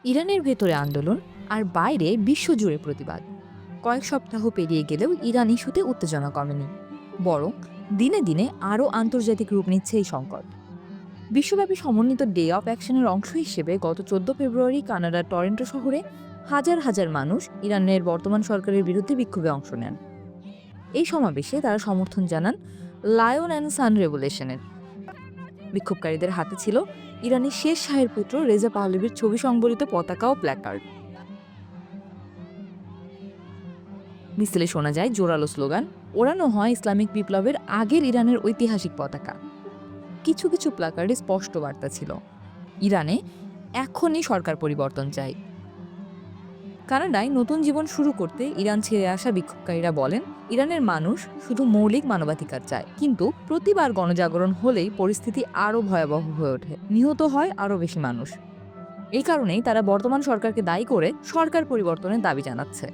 ইরানের ভেতরে আন্দোলন আর বাইরে বিশ্বজুড়ে প্রতিবাদ। কয়েক সপ্তাহ পেরিয়ে গেলেও ইরান ইস্যুতে উত্তেজনা কমেনি, বরং দিনে দিনে আরও আন্তর্জাতিক রূপ নিচ্ছে এই সংকট। বিশ্বব্যাপী সমন্বিত ডে অফ অ্যাকশনের অংশ হিসেবে গত 14 ফেব্রুয়ারি কানাডার টরেন্টো শহরে হাজার হাজার মানুষ ইরানের বর্তমান সরকারের বিরুদ্ধে বিক্ষোভে অংশ নেন। এই সমাবেশে তারা সমর্থন জানান লায়ন অ্যান্ড সান রেভলিউশনের। বিক্ষোভকারীদের হাতে ছিল ইরানের শেষ শাহের পুত্র রেজা পাহলভির ছবি সংবলিত পতাকা ও প্ল্যাকার্ড। মিছিলে শোনা যায় জোরালো স্লোগান, ওড়ানো হয় ইসলামিক বিপ্লবের আগের ইরানের ঐতিহাসিক পতাকা। কিছু কিছু প্ল্যাকার্ডে স্পষ্ট বার্তা ছিল, ইরানে এখনই সরকার পরিবর্তন চাই। কানাডায় নতুন জীবন শুরু করতে ইরান ছেড়ে আসা বিক্ষোভকারীরা বলেন, ইরানের মানুষ শুধু মৌলিক মানবাধিকার চায়, কিন্তু প্রতিবার গণজাগরণ হলেই পরিস্থিতি আরও ভয়াবহ হয়ে ওঠে, নিহত হয় আরও বেশি মানুষ। এই কারণেই তারা বর্তমান সরকারকে দায়ী করে সরকার পরিবর্তনের দাবি জানাচ্ছে।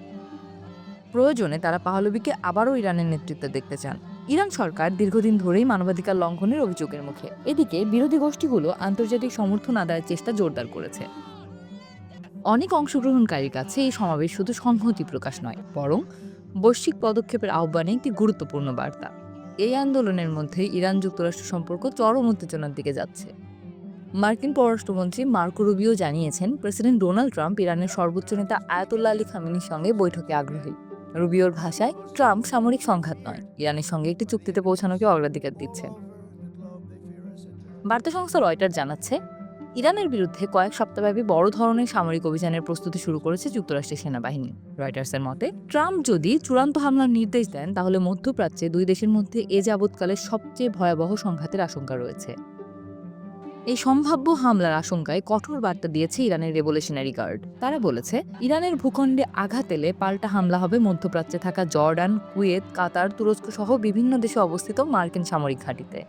প্রয়োজনে তারা পাহলভিকে আবারও ইরানের নেতৃত্বে দেখতে চান। ইরান সরকার দীর্ঘদিন ধরেই মানবাধিকার লঙ্ঘনের অভিযোগের মুখে। এদিকে বিরোধী গোষ্ঠীগুলো আন্তর্জাতিক সমর্থন আদায়ের চেষ্টা জোরদার করেছে। অনেক অংশগ্রহণকারীর কাছে এই সমাবেশ শুধু সংহতি প্রকাশ নয়, বরং বৈশ্বিক পদক্ষেপের আহ্বানে একটি গুরুত্বপূর্ণ বার্তা। এই আন্দোলনের মধ্যে ইরান যুক্তরাষ্ট্র সম্পর্ক চরম উত্তেজনার দিকে যাচ্ছে। মার্কিন পররাষ্ট্রমন্ত্রী মার্কো রুবিও জানিয়েছেন, প্রেসিডেন্ট ডোনাল্ড ট্রাম্প ইরানের সর্বোচ্চ নেতা আয়াতুল্লাহ আলী খামেনির সঙ্গে বৈঠকে আগ্রহী। রুবিওর ভাষায়, ট্রাম্প সামরিক সংঘাত নয়, ইরানের সঙ্গে একটি চুক্তিতে পৌঁছানোকে অগ্রাধিকার দিচ্ছে। বার্তা সংস্থা রয়টার জানাচ্ছে, ইরানের বিরুদ্ধে কয়েক সপ্তাহব্যাপী বড় ধরনের সামরিক অভিযানের প্রস্তুতি শুরু করেছে যুক্তরাষ্ট্রের সেনাবাহিনী। রয়টার্সের মতে, ট্রাম্প যদি চূড়ান্ত হামলার নির্দেশ দেন, তাহলে মধ্যপ্রাচ্যে দুই দেশের মধ্যে এ যাবৎকালের সবচেয়ে ভয়াবহ সংঘাতের আশঙ্কা রয়েছে। এই সম্ভাব্য হামলার আশঙ্কায় কঠোর বার্তা দিয়েছে ইরানের রেভলিউশনারি গার্ড। তারা বলেছে, ইরানের ভূখণ্ডে আঘাত এলে পাল্টা হামলা হবে মধ্যপ্রাচ্যে থাকা জর্ডান, কুয়েত, কাতার, তুরস্ক সহ বিভিন্ন দেশে অবস্থিত মার্কিন সামরিক ঘাঁটিতে।